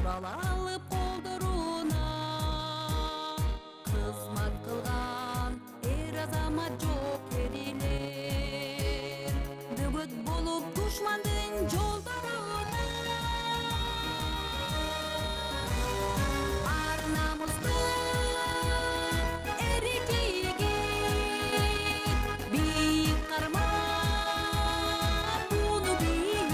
Курал алып колдоруна кызмат кылган эр азамат жоокерлер бөгөт болуп душмандын жолдоруна ар намустун эриклиги бийик кармап буну бийик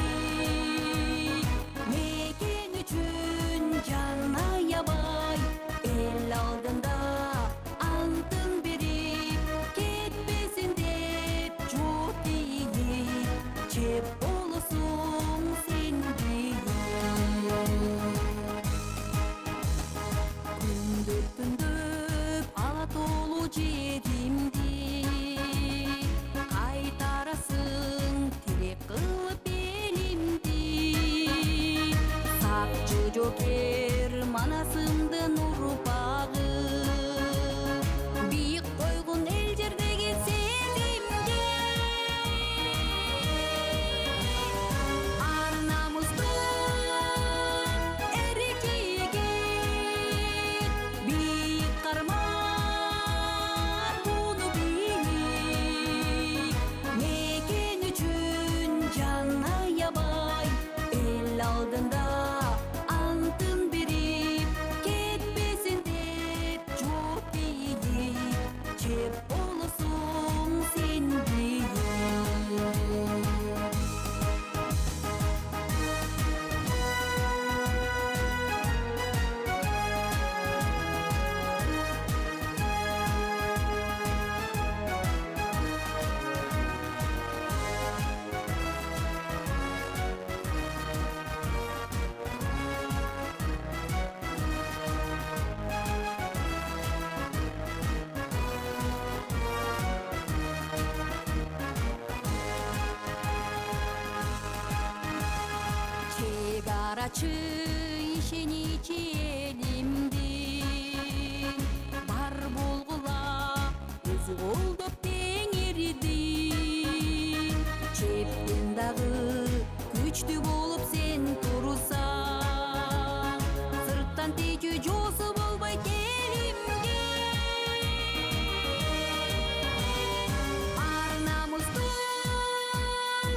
мекен үчүн жан аябай эл алдында антын берип кетпесин деп жооп бийик чеп болосуң сен бийик күндөп түндөп ала толуу жеримди кайтарасың тилек кылып элимди сакчы жоокер манасымдын урпагы бийик койгун эл жердеги сезимге ар намустун эриклиги бийик кармап буну бийик мекен үчүн жан аябай эл алдында антын берип кетпесин деп жооп бийик чеп болосуң сен бийик чек арачы ишеничи элимдин бар болгула өзү колдоп теңирдин чептин дагы күчтүү болуп сен турсаң сырттан тийчү жоосу болбойт элимге ар намустун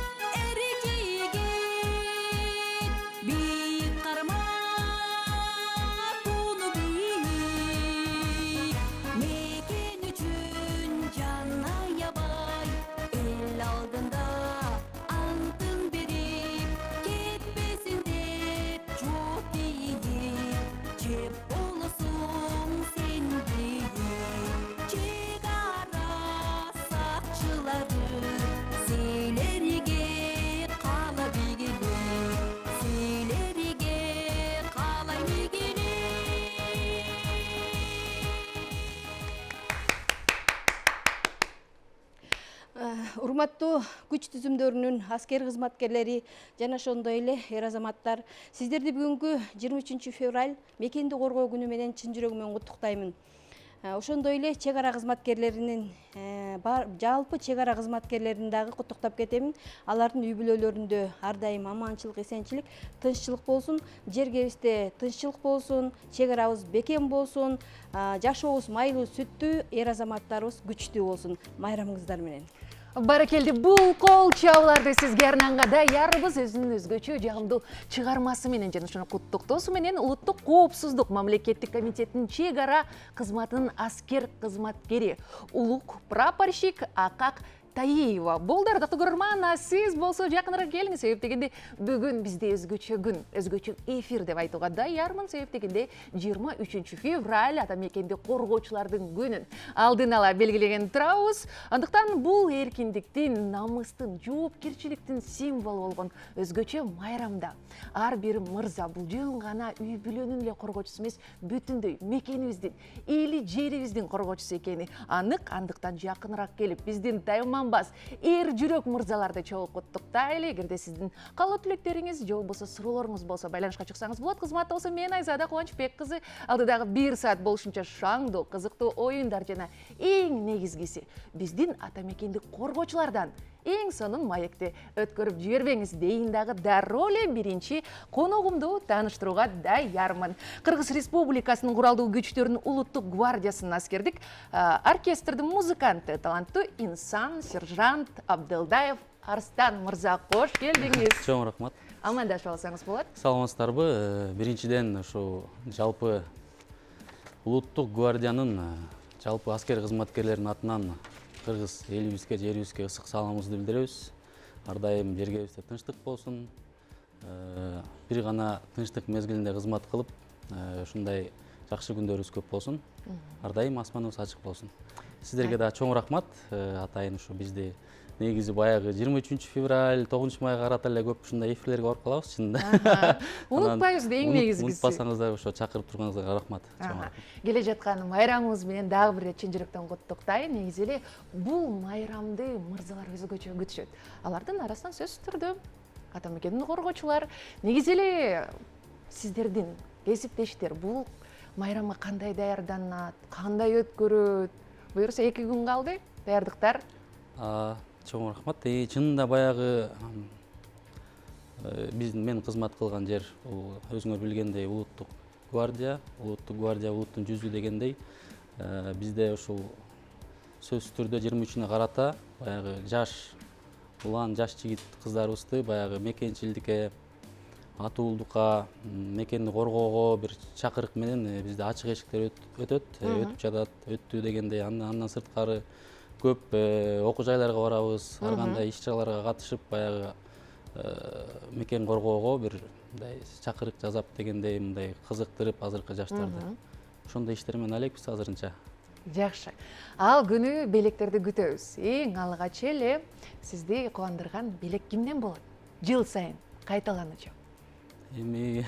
эриклиги бийик кармап буну бийик мекен үчүн жан аябай эл алдында антын берип кетпесин деп жооп бийик чеп болосуң сен бийик чек ара сакчылары силерге каала бийгиле силерге каалай бийгиле Урматтуу күч түзүмдөрүнүн аскер кызматкерлери жана ошондой эле эр азаматтар, сиздерди бүгүнкү 23 февраль мекенди коргоо күнү менен чын жүрөгүмөн куттуктаймын. Ошондой эле чек ара кызматкерлеринин жалпы чек ара кызматкерлерин дагы куттуктап кетемин. Алардын үй бүлөлөрүндө ар дайым аманчылык, эсенчилик, тынччылык болсун, жергебизде тынччылык болсун, чек арабыз бекем болсун, жашообуз майлуу, сүттүү, эр азаматтарыбыз күчтүү болсун. Майрамыңыздар менен. Баракелди, бул кол чабууларды сизге арнанга даярбыз. Өзүнүн өзгөчө жагымдуу чыгармасы менен жана ошону куттуктоосу менен Улуттук коопсуздук мамлекеттик комитетинин чек ара кызматынын аскер кызматкери улук прапорщик Акак Таиева. Болду ардактуу көрөрман, сиз болсо жакыныраак келиңиз. Себеп дегенде бүгүн бизде өзгөчө күн, өзгөчө эфир деп айтууга даярмын. Себеп дегенде 23 февраль ата мекенди коргоочулардын күнүн алдын ала белгилеген турабыз. Андыктан бул эркиндиктин, намыстын, жоопкерчиликтин символу болгон өзгөчө майрамда ар бир мырза бул жөн гана үй бүлөнүн эле коргоочусу эмес, бүтүндөй мекенибиздин, эли жерибиздин коргоочусу экени анык. Андыктан жакыныраак келип биздин тайманбас эр жүрөк мырзаларды чогуу куттуктайлы. Эгерде сиздин каалоо тилектериңиз же болбосо суроолоруңуз болсо байланышка чыксаңыз болот. Кызматта болсо мен Айзада Кубанычбек кызы алдыдагы 1 саат болушунча шаңдуу, кызыктуу оюндар жана эң негизгиси биздин ата мекенди коргоочулардан эң сонун маекти өткөрүп жибербеңиз дейин дагы дароо эле биринчи коногумду тааныштырууга даярмын. Кыргыз Республикасынын куралдуу күчтөрүнүн улуттук гвардиясынын аскердик оркестрдин музыканты, таланттуу инсан сержант Абдылдаев Арстан мырза, кош келдиңиз. Чоң рахмат. Амандашып алсаңыз болот. Саламатсыздарбы? Биринчиден ушу жалпы улуттук гвардиянын жалпы аскер кызматкерлеринин атынан кыргыз элибизге, жерибизге ысык саламыбызды билдиребиз. Ар дайым жергебизде тынчтык болсун. Бир гана тынчтык мезгилинде кызмат кылып, ушундай жакшы күндөрүбүз көп болсун. Ар дайым асманыбыз ачык болсун. Сиздерге да чоң рахмат. Атайын ушу бизди негизи баягы 23 февраль, 9 майга карата эле көп ушундай эфирлерге барып калабыз чынында. Унутпайбыз да эң негизгиси. Унутпасаңыздар ошо чакырып турганыңызга рахмат. Келе жаткан майрамыбыз менен дагы бир чын жүрөктөн куттуктайм. Негизи эле бул майрамды мырзалар өзгөчө күтүшөт. Алардын арасынан сөзсүз түрдө ата мекендин коргоочулар, негизи эле сиздердин кесиптештер бул майрамга кандай даярданат, кандай өткөрөт? Буюрса 2 күн калды, даярдыктар. Чоң рахмат. Чынында баягы мен кызмат кылган жер бул өзүңөр билгендей улуттук гвардия, улуттун жүзү дегендей. Бизде ушул сөзсүз түрдө 23-үнө карата баягы жаш улан, жаш жигит кыздарыбызды баягы мекенчилдикке, атуулдукка, мекенди коргоого бир чакырык менен бизде ачык эшиктер өтүп жатат, өттү дегендей. Андан сырткары көп окуу жайларга барабыз, ар кандай иш чараларга катышып, баягы мекен коргоого бир мындай чакырык жасап дегендей, мындай кызыктырып азыркы жаштарды. Ошондой иштер менен элекпиз азырынча. Жакшы. Ал күнү белектерди күтөбүз. Эң алгач эле сизди кубандырган белек кимден болот? Жыл сайын кайталанычу. Эми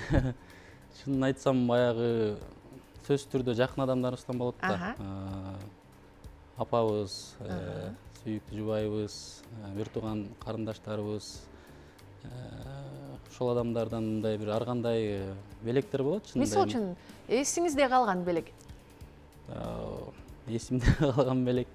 чынын айтсам баягы сөзсүз түрдө жакын адамдарыбыздан болот да. Апабыз, сүйүктүү жубайыбыз, бир тууган карындаштарыбыз, ошол адамдардан мындай бир ар кандай белектер болот чынында. Мисалы үчүн эсиңизде калган белек? Эсимде калган белек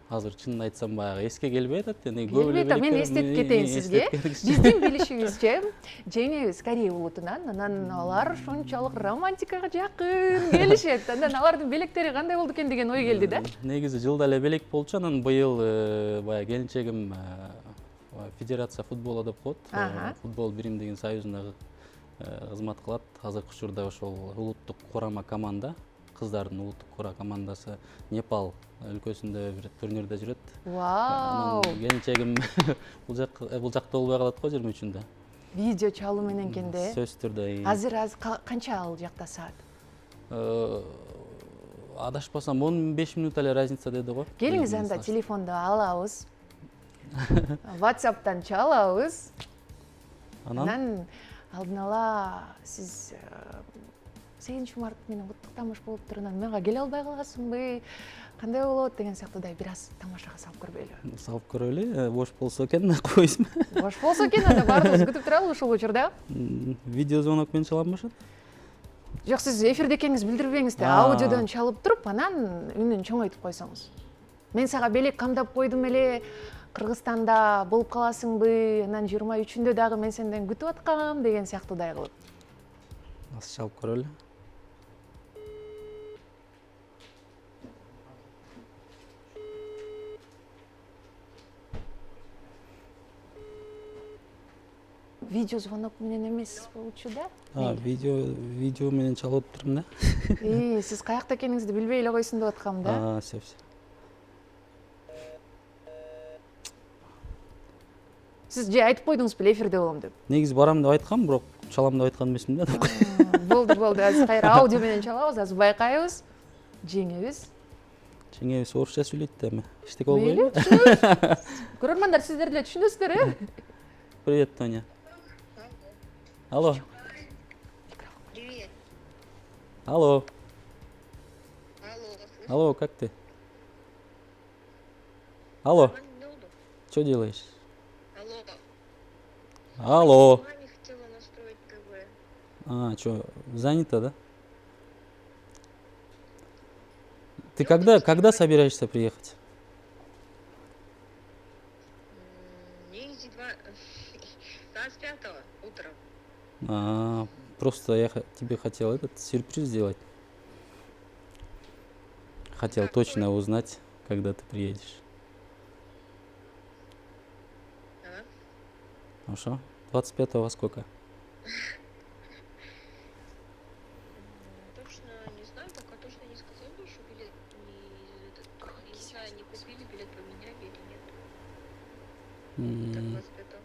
азыр чынын айтсам баягы эске келбей атат. Келбей атат. Мен эстетип кетейин сизге. Биздин билишибизче, жеңебиз Корея улутунан, анан алар ушунчалык романтикага жакын келишет. Андан алардын белектери кандай болду экен деген ой келди да. Негизи жылда эле белек болчу, анан быйыл баягы келинчегим Федерация футбола деп коет. Футбол биримдигинин союзунда кызмат кылат. Азыркы учурда ошол улуттук курама команда, кыздардын улуттук курама командасы Непал өлкөсүндө бир турнирде жүрөт. Вау! Келинчегим бул жакта болбой калат го 23-үндө. Видео чалуу менен кенде. Сөзсүз түрдө. Азыр канча ал жакта саат? Адашпасам 15 мүнөт эле разница деди го. Келиңиз анда телефонду алабыз. WhatsApp'тан чалабыз. Анан алдын ала сиз 8 март менен куттуктамыш болуп турган, мага келе албай каласыңбы? Кандай болот деген сыяктуу бир аз тамашага салып көрбөйлү. Салып көрөлү. Бош болсо экен, койсун. Бош болсо экен, анда баарыбыз күтүп туралы ушул учурда. Видео звонок менен чалам башат? Жок, сиз эфирде экениңиз билдирбеңиз да, аудиодон чалып туруп, анан үнүн чоңойтуп койсоңуз. Мен сага белек камдап койдум эле, Кыргызстанда болуп каласыңбы, анан 23-үндө дагы мен сенден күтүп аткам деген сыяктуудай кылып. Аз чалып көрөлү. Видео звонок менен эмес болчу да? Видео менен чалып турдум да. Сиз каякта экениңизди билбей эле койсун деп аткам да. Все. Сиз же айтып койдуңуз беле эфирде болом деп? Негизи барам деп айткам, бирок чалам деп айткан эмесмин да. Болду. Азыр кайра аудио менен чалабыз, азыр байкайбыз. Жеңебиз орусча сүйлөйт да эми. Эчтеке болбойбу? Көрөрмандар, сиздер деле түшүнөсүздөр, Привет, Тоня. Алло. Привет. Алло. Алло, как ты? Алло. Что делаешь? Алло. Маме хотела настроить ТВ. Что, занято, да? Ты когда собираешься приехать? 25-го утром. Просто я тебе хотел этот сюрприз сделать. Хотел Какой? точно узнать, когда ты приедешь. А? Хорошо? 25-го во сколько? Точно не знаю, пока точно не сказали, что билет не знаю, не купили билет, поменяли или нет. Так, 25-го.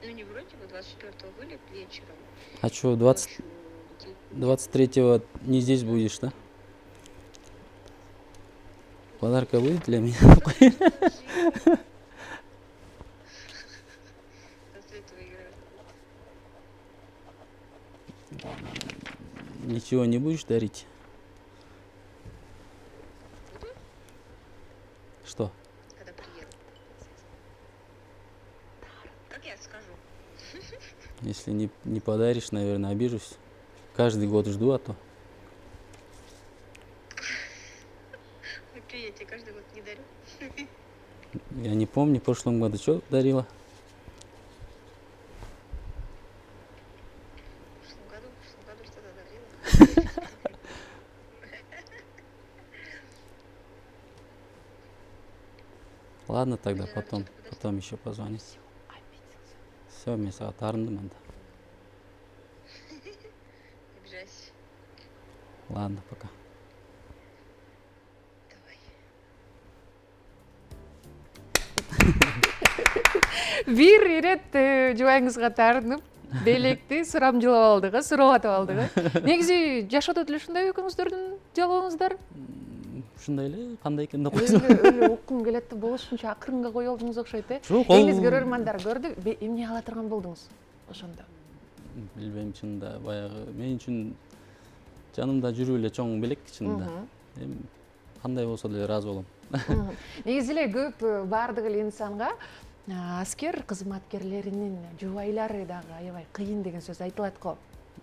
Ну, не вроде бы, 24-го вылет вечером. А что, 23-го не здесь будешь, да? Подарка будет для меня? Ничего не будешь дарить? Что? Когда приеду. Как я скажу? Если не подаришь, наверное, обижусь. Каждый год жду, а то. Окей, я тебе каждый год не дарю. Я не помню, в прошлом году что дарила. В прошлом году что-то дарила. Ладно, тогда Мне надо потом что-то подожди. еще позвоню. Все, мен саған тарындым анда. Не обижайся. Ладно, пока. Давай. Бир ирет жубайыңызга таарынып белекти сурамжылап алдыгы, сурап алдыгы. Негизи жашоодо деле ушундай экөөңүздөрдүн жалооңуздар? Ушундай эле, кандай экен деп койсоң. Өлө уккум келет деп болушунча акырынга кое алдыңыз окшойт, Жок, Элиз көрөрмандар көрдү, эмне ала турган болдуңуз ошондо? Билбейм, чынында баягы мен үчүн жанымда жүрүү эле чоң белек чынында. Эми кандай болсо деле ыраазы болом. Негизи эле көп баардык эле инсанга аскер кызматкерлеринин жубайлары дагы аябай кыйын деген сөз айтылат го.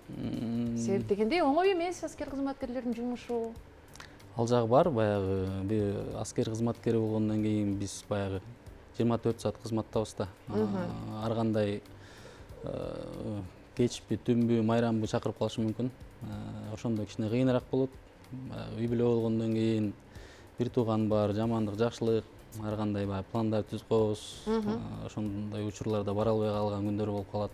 Себеп дегенде оңой эмес аскер кызматкерлеринин жумушу. Ал жагы бар, баягы бир аскер кызматкери болгондон кийин биз баягы 24 саат кызматтабыз да. Ар кандай кечпи, түнбү, майрамбы чакырып калышы мүмкүн. Ошондо кичине кыйыныраак болот. Үй бүлө болгондон кийин бир тууган бар, жамандык, жакшылык, ар кандай баягы пландар түзүп коебуз. Ошондой учурларда бара албай калган күндөр болуп калат.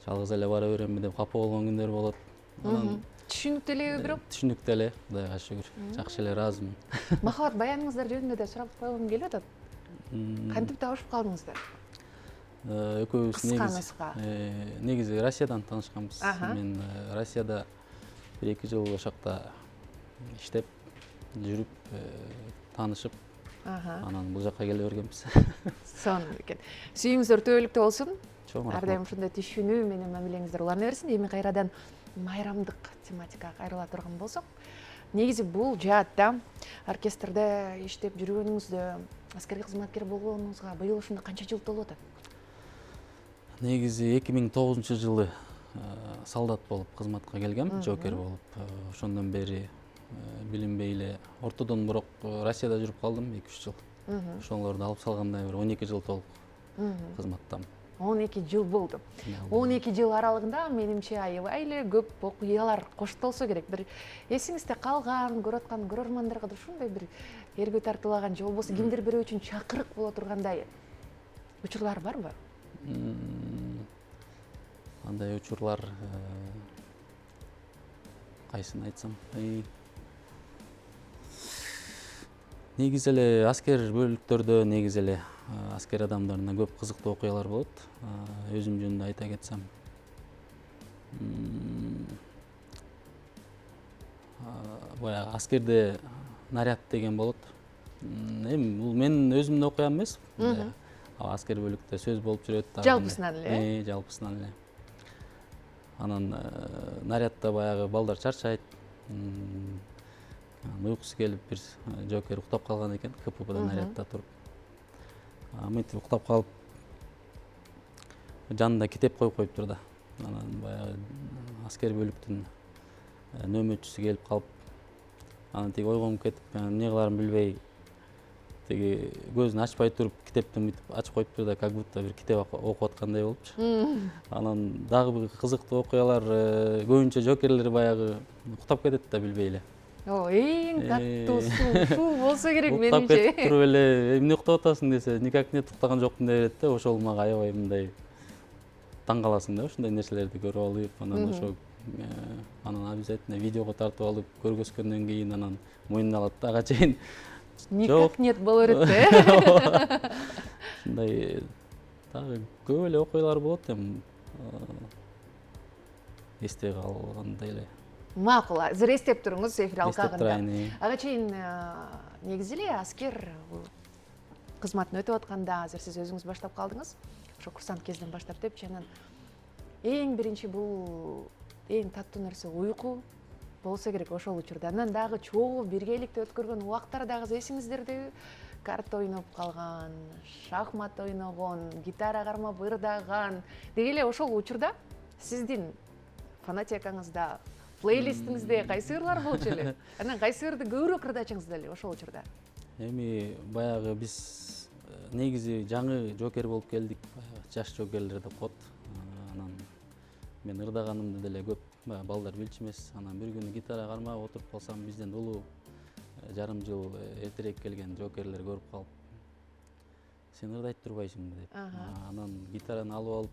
Жалгыз эле бара беремби деп капа болгон күндөр болот. Анан Түшүнүктүү эле бирок түшүнүктүү эле, Кудайга шүгүр. Жакшы эле ыраазымын. махабат баяныңыздар жөнүндө да сурап койгум келип атат. Кантип табышып калдыңыздар? Экөөбүз Кыска-нуска. негизи Россиядан таанышканбыз. Аха. Мен Россияда 1-2 жыл ошол жакта иштеп, жүрүп, таанышып, анан бул жакка келе бергенбиз. Сонун экен. Сүйүүңүздөр төбөлүктүү болсун. Чоң Ар рахмат. дайым ушундай түшүнүү менен мамилеңиздер улана берсин. Эми кайрадан майрамдык тематикага кайрыла турган болсок, негизи бул жаатта оркестрде иштеп жүргөнүңүздө, аскерге кызматкер болгонуңузга быйыл ушунда канча жыл толуп атат? Негизи 2009-жылы солдат болуп кызматка келгем, жокер болуп. Ошондон бери билинбей эле ортодон бирок Россияда жүрүп калдым 2-3 жыл. Ошолорду алып салганда бир 12 жыл толук кызматтамын. 12 жыл болду. 12 жыл аралыгында менимче аябай эле көп окуялар коштолсо керек. Бир эсиңизде калган, көрүп аткан көрөрмандарга да ушундай бир эргө тартуулаган же болбосо кимдир бирөө үчүн чакырык боло тургандай учурлар барбы? Андай учурлар кайсын айтсам? Негизи эле аскер бөлүктөрдө негизи эле аскер адамдарына көп кызыктуу окуялар болот. Өзүм жөнүндө айта кетсем, баягы аскерде наряд деген болот. Эми бул менин өзүмдүн окуям эмес. Аскер бөлүктө сөз болуп жүрөт. Жалпысынан эле? Жалпысынан эле. Анан нарядда баягы балдар чарчайт. Уйкусу келип бир жокер уктап калган экен, КППда нарядда туруп. Мынтип уктап калып, жанында китеп коюп коюптур да. Анан баягы аскер бөлүктүн нөмөтчүсү келип калып, анан тиги ойгонуп кетип, эмне кылаарын билбей тиги көзүн ачпай туруп китептен мынтип ачып коюптур да как будто бир китеп окуп аткандай болупчу. Анан дагы бир кызыктуу окуялар көбүнчө жокерлер баягы уктап кетет да билбей эле. Эң таттуусу ушул болсо керек Уктап менимче. кетип туруп эле эмне уктап атасың десе, никак нет уктаган жокмун деп берет да, ошол мага аябай мындай таң каласың да ушундай нерселерди көрүп алып, анан ошо анан обязательно видеого тартып алып көргөзгөндөн кийин анан мойнуна алат да, ага чейин Никак нет боло берет да. ушундай дагы көп эле окуялар болот эми эстей калгандай эле. Макул, азыр эстеп туруңуз эфир Эстеп алкагында. турайын. Ага чейин негизи эле аскер кызматын өтүп атканда азыр сиз өзүңүз баштап калдыңыз. Ошо курсант кезден баштап депчи, анан эң биринчи бул эң таттуу нерсе уйку болсо керек ошол учурда. Анан дагы чогуу биргеликте өткөргөн убактар дагы эсиңиздердеби? Карта ойноп калган, шахмат ойногон, гитара кармап ырдаган. Деги эле ошол учурда сиздин фонотекаңызда, плейлистиңизде кайсы ырлар болчу эле? Анан кайсы ырды көбүрөөк ырдачыңыздар эле ошол учурда? Эми баягы биз негизи жаңы жокер болуп келдик, жаш жокерлер деп коет. Анан мен ырдаганымды деле көп балдар билчү эмес. Анан бир күнү гитара кармап отуруп калсам, бизден улуу жарым жыл эртерээк келген жокерлер көрүп калып, сен ырдайт турбайсыңбы деп. Анан гитараны алып алып,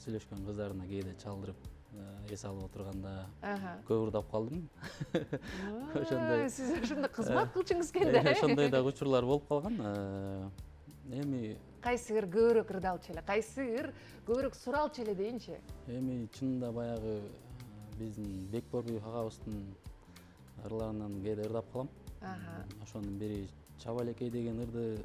сүйлөшкөн кыздарына кээде чалдырып, эс алып отурганда көп ырдап калдым. Ошондой Сиз ошондой кызмат кылчуңуз экен да. Ошондой да учурлар болуп калган. Эми Кайсы ыр көбүрөөк ырдалчу эле, кайсы ыр көбүрөөк суралчу эле дейинчи? эми чынында баягы биздин Бекборбиев агабыздын ырларынан кээде ырдап калам. Ошонун бири Чабалекей деген ырды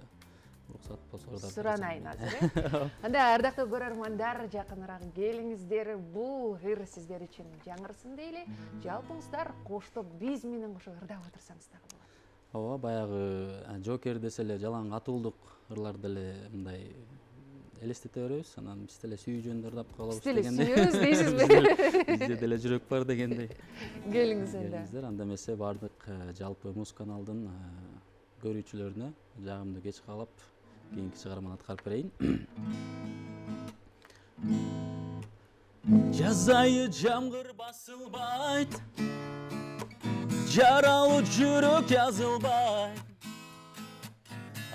уруксат болсо ырдап Суранайын азыр, э? Анда ардактуу көрөрмандар, жакыныраак келиңиздер. Бул ыр сиздер үчүн жаңырсын дейли. Жалпыңыздар коштоп биз менен кошо ырдап отурсаңыз дагы болот. Ооба, баягы жокер десе эле жалаң атуулдук ырларды эле мындай элестете беребиз. Анан биз деле сүйүү жөнүндө ырдап калабыз дегендей. Биз деле сүйөбүз дейсизби? Бизде деле жүрөк бар дегендей. Келиңиз анда. Келиңиздер, анда эмесе баардык жалпы Муз каналдын көрүүчүлөрүнө жагымдуу кеч каалап, кийинки чыгарманы аткарып берейин. Жаз айы жамгыр басылбайт, жаралуу жүрөк жазылбайт.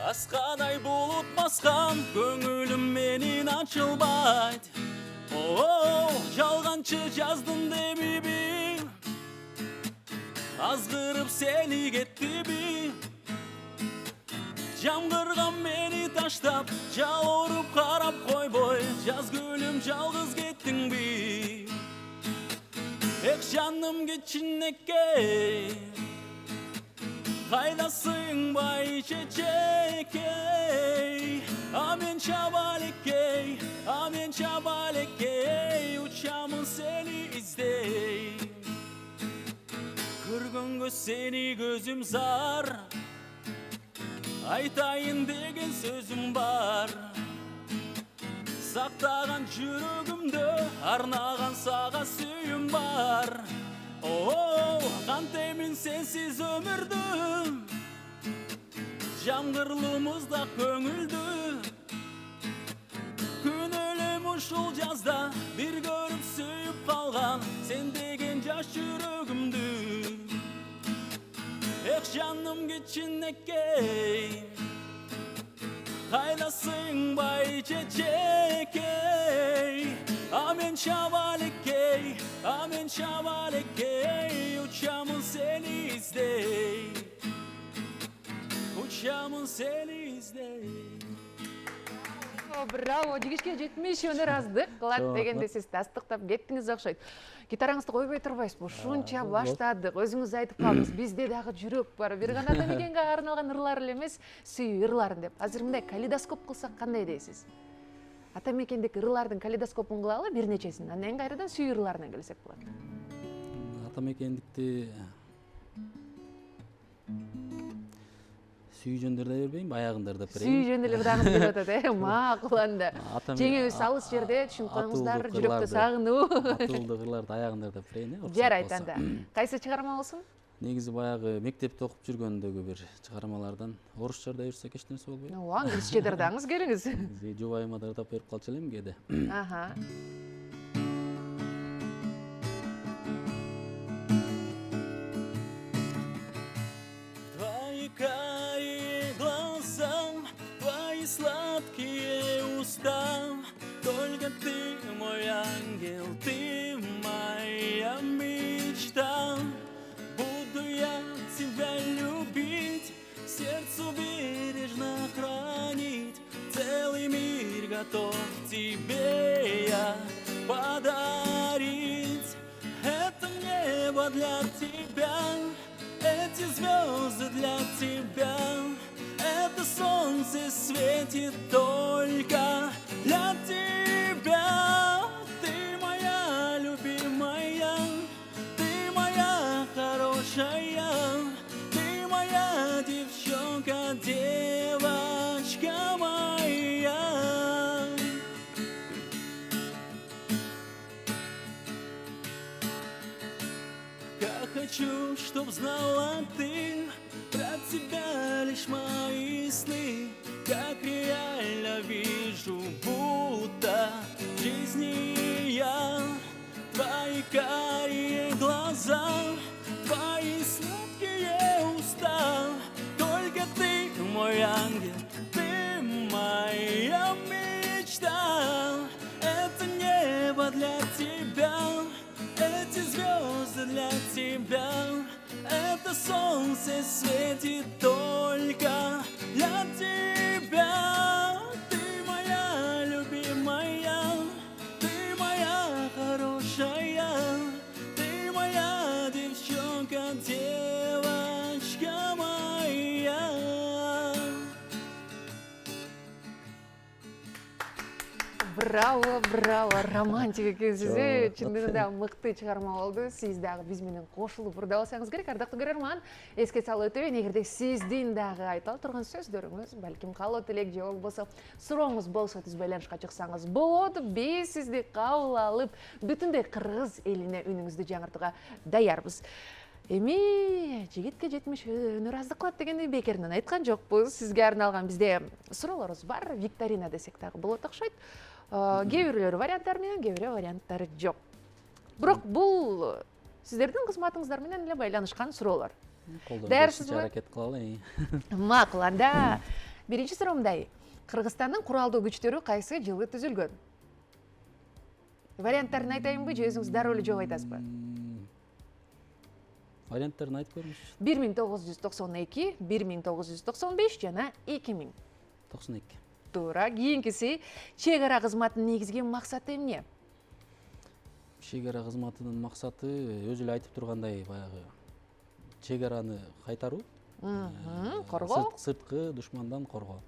Аскадай булут баскан көңүлүм менин ачылбайт. Жалганчы жаздын демиби, азгырып сени кеттиби. Жамгырган мени таштап, жалоруп карап койбой, жаз гүлүм жалгыз кеттиңби? Эх жаным кичинекей, кайдасың бай чечекей? Амен чабалекей, амен чабалекей, учамын сени издей. Көргөнгө сени көзүм зар, айтайын деген сөзүм бар. Сактаган жүрөгүмдө арнаган сага сүйүм бар. Кантемин сенсиз өмүрдү, жамгырлуу муздак көңүлдү. Күн өлөм ушул жазда бир көрүп сүйүп калган сен деген жаш жүрөгүмдү. Эх жаным кичинекей, кайдасың бай чечекей? Амен чабалекей, амен чабалекей, учамын сени издей, учамын сени издей. Браво, жигишке 70 өнөр аздык кылат дегенде сиз тастыктап кеттиңиз окшойт. Гитараңызды койбой турбайсызбы? Ушунча баштадык, өзүңүз айтып калдыңыз, бизде дагы жүрөк бар. Бир гана Атамекенге арналган ырлар эле эмес, сүйүү ырларын деп. Азыр мындай калейдоскоп кылсак кандай дейсиз? Атамекендеги ырлардын калейдоскопун кылалы бир нечесин, анан кайрадан сүйүү ырларына келсек болот. Атамекендикти сүйүү жөндөр да бербейм, баягындар да берейин. Сүйүү жөндөр ырдагыңыз келип атат, макул анда. Жеңебиз алыс жерде, түшүнүп коюңуздар, жүрөктө сагынуу. Атуулдук ырларды аягындар да берейин, Жарайт анда. Кайсы чыгарма болсун? негизи баягы мектепте окуп жүргөндөгү бир чыгармалардан орусчада берсек эч нерсе болбойт. Ооба, англисче дардаңыз келиңиз. Негизи жубайыма дардап берип калчу элем кээде. Аха. Твои карие глаза, твои сладкие уста, только ты мой ангел, ты моя мечта. Буду я тебя любить, сердцу бережно хранить, целый мир готов тебе я подарить. Это небо для тебя, эти звезды для тебя, это солнце светит только для тебя. Ты моя любимая, ты моя хорошая, ты моя девчонка, девочка моя. Как хочу, чтоб знала ты про тебя лишь мои сны, как реально вижу, будто в жизни я. Твои карие глаза, твои сладкие уста, только ты мой ангел, ты моя мечта. Это небо для тебя, эти звезды для тебя, это солнце светит только для тебя. Ты моя любимая, ты моя хорошая, ты моя девчонка, девочка моя. Браво, браво, романтика экенсиз. Жок. Чындыгында мыкты чыгарма болду. Сиз дагы биз менен кошулуп ырдабасаңыз керек. Ардактуу көрөрман, эске салып өтөйүн, эгерде сиздин дагы айта турган сөздөрүңүз, балким каалоо тилек же болбосо сурооңуз болсо түз байланышка чыксаңыз болот. Биз сизди кабыл алып, бүтүндөй кыргыз элине үнүңүздү жаңыртууга даярбыз. Эми жигитке 70 өнөр аздык кылат дегенди бекеринен айткан жокпуз. Сизге арналган бизде суроолорубуз бар. Викторина десек дагы болот окшойт. Кээ бирлери варианттар менен, кээ бири варианттары жок. Бирок бул сиздердин кызматыңыздар менен эле байланышкан суроолор. Даярсызбы? Аракет кылалы. Макул, анда биринчи суроо мындай. Кыргызстандын куралдуу күчтөрү кайсы жылы түзүлгөн? Варианттарын айтайынбы, же өзүңүз дароо эле жок айтасызбы? Варианттарын айтып көрүңүз. 1992, 1995 жана 2000. 92. Туура. Кийинкиси, чек ара кызматынын негизги максаты эмне? Чек ара кызматынын максаты өзү эле айтып тургандай баягы чек араны кайтаруу, Коргоо. сырткы душмандан коргоо.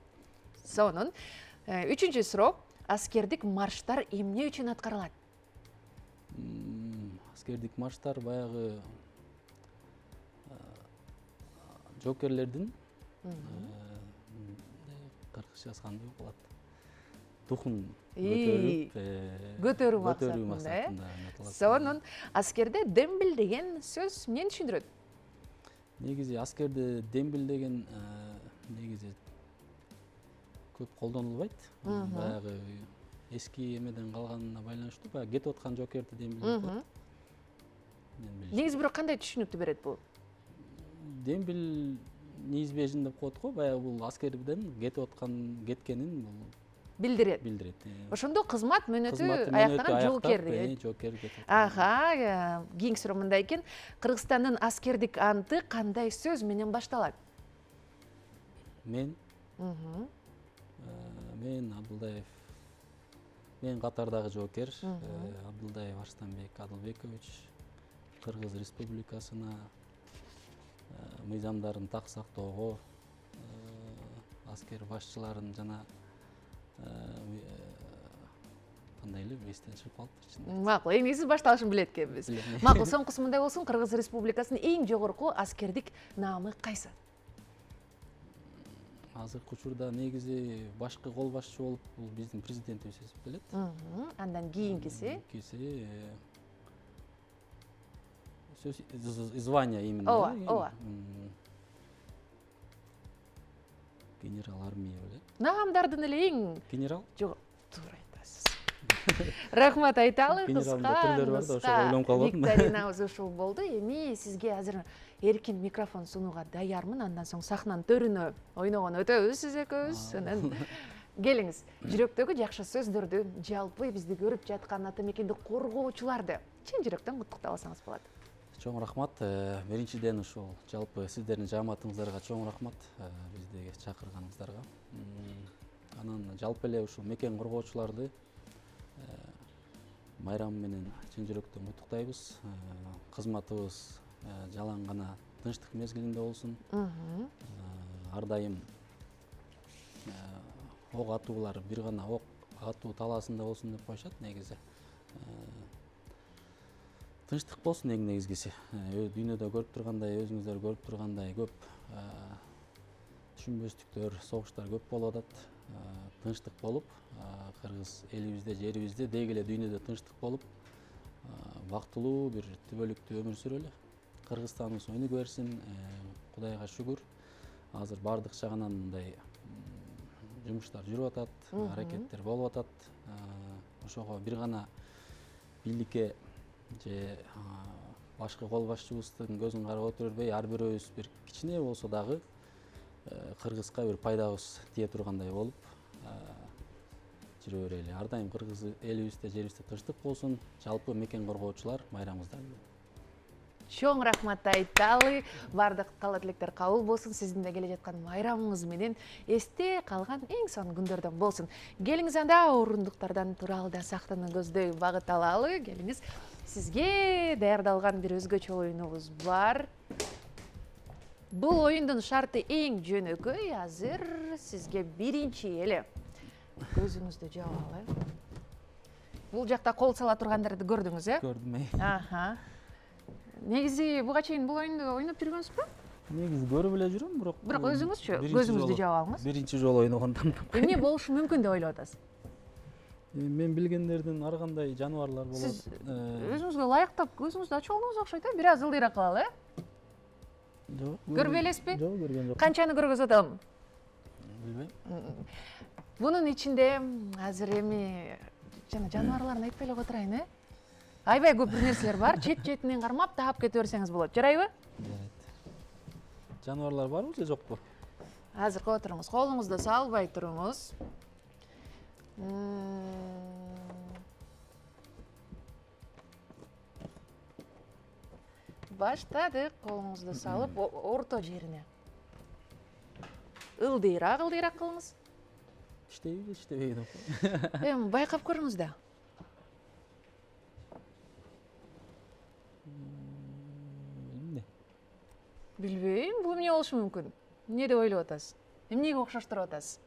Сонун. Үчүнчү суроо, аскердик марштар эмне үчүн аткарылат? Аскердик марштар баягы жокерлердин кыргызча жазгандай болот. Духун Көтөрүү максатында. Сонун. Аскерде дембил деген сөз эмнени түшүндүрөт? Негизи аскерде дембил деген негизи көп колдонулбайт. Баягы эски эмеден калганына байланыштуу, баягы кетип аткан жокерди дембил деп коет. Негизи бирок кандай түшүнүктү берет бул? Дембил неизбежен деп коет го, баягы бул аскерден кеткенин бул Билдирет. Ошондо кызмат мөөнөтү аяктаган жокер деген. Жокер кетип. Аха, кийинки суроо мындай экен. Кыргызстандын аскердик анты кандай сөз менен башталат? Мен Абдылдаев. Мен катардагы жокер, Абдылдаев Арстанбек Адылбекович, Кыргыз Республикасына мыйзамдарын так сактоого, аскер башчыларын жана кандай эле эстен чыгып калыптыр. Макул, эми сиз башталышын билет экенбиз. Макул, соңкусу мындай болсун, Кыргыз Республикасынын эң жогорку аскердик наамы кайсы? Азыркы учурда негизи башкы кол башчы болуп бул биздин президентибиз эсептелет. Андан кийинкиси? звание именно. Ооба, да? ооба. Генерал армия беле. Наамдардын эле эң Генерал? жок, туура айтасыз. Рахмат айталы, Генералдын кыска, түрлөрү бар да, ошого кыска ойлонуп калып атам. викторинабыз ушул болду. Эми сизге азыр эркин микрофон сунууга даярмын. Андан соң сахнанын төрүнө ойногон өтөбүз сиз экөөбүз. Анан келиңиз, жүрөктөгү жакшы сөздөрдү, жалпы бизди көрүп жаткан ата мекенди коргоочуларды чын жүрөктөн куттуктап алсаңыз болот. Чоң рахмат. Биринчиден ушул жалпы сиздердин жааматыңыздарга чоң рахмат, бизди чакырганыңыздарга. Анан жалпы эле ушул мекен коргоочуларды майрам менен чын жүрөктөн куттуктайбыз. Кызматыбыз жалаң гана тынчтык мезгилинде болсун. Ар дайым ок атуулар бир гана ок атуу талаасында болсун деп коюшат негизи. Тынчтык болсун эң негизгиси. Дүйнөдө көрүп тургандай, өзүңүздөр көрүп тургандай көп түшүнбөстүктөр, согуштар көп болуп атат. Тынчтык болуп, кыргыз элибизде, жерибизде, деги эле дүйнөдө тынчтык болуп, бактылуу бир түбөлүктүү өмүр сүрөлү. Кыргызстаныбыз өнүгө берсин. Кудайга шүгүр. Азыр бардык жагынан мындай жумуштар жүрүп атат, аракеттер болуп атат. Ошого бир гана бийликке же башкы кол башчыбыздын көзүн карап отура бербей, ар бирөөбүз бир кичине болсо дагы кыргызга бир пайдабыз тие тургандай болуп жүрө берели. Ар дайым кыргыз элибизде, жерибизде тынчтык болсун. Жалпы мекен коргоочулар майрамыңыздар менен. Чоң рахмат айталы. Бардык каалоо тилектер кабыл болсун. Сиздин да келе жаткан майрамыңыз менен эсте калган эң сонун күндөрдөн болсун. Келиңиз анда орундуктардан тура алда сахнаны көздөй багыт алалы. Келиңиз. Сизге даярдалган бир өзгөчө оюнубуз бар. Бул оюндун шарты эң жөнөкөй. Азыр сизге биринчи эле көзүңүздү жаап алып. Бул жакта кол сала тургандарды көрдүңүз, э? Көрдүм. Аха. Негизи буга чейин бул оюнду ойноп жүргөнсүзбү? Негизи көрүп эле жүрөм, Бирок өзүңүзчү көзүңүздү жаап алыңыз. Биринчи жолу ойногондон. Эмне болушу мүмкүн деп ойлоп атасыз? Мен билгендерден ар кандай жаныбарлар болот. Сиз өзүңүзгө ылайыктап көзүңүздү ачып алдыңыз окшойт, э? Бир аз ылдыйраак кылалы, э? Жок. Көрбөй элесизби? Жок, көргөн жок. Канчаны көргөзүп атам? Билбейм. Бунун ичинде азыр эми жана жаныбарларын айтпай эле отурайын, э? Аябай көп бир нерселер бар. Чет-четинен кармап таап кете берсеңиз болот. Жарайбы? Жаныбарлар барбы же жокпу? Азыр отуруңуз. Колуңузду салбай туруңуз. Баштадык. Колуңузду салып орто жерине. Ылдыйраак кылыңыз. Иштейби, иштебейби деп. Эми байкап көрүңүз да. Эмне? Билбейм, бул эмне болушу мүмкүн? Эмне деп ойлоп атасыз? Эмнеге окшоштуруп атасыз?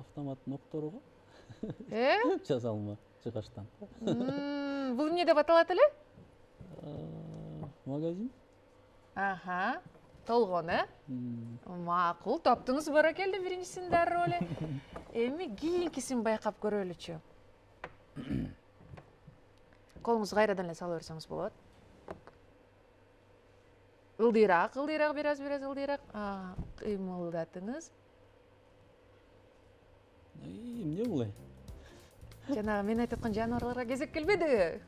Автоматтын октору го? Жасалма жыгачтан. Бул эмне деп аталат эле? Магазин? Аха. Толгон, э? Макул, топтуңуз баракелди биринчисин дароо эле. Эми кийинкисин байкап көрөлүчү. Колуңузду кайрадан эле сала берсеңиз болот. Ылдыйраак, бир аз ылдыйраак. Кыймылдатыңыз. Эмне бул? Жана мен айтып аткан жаныбарларга кезек келбеди.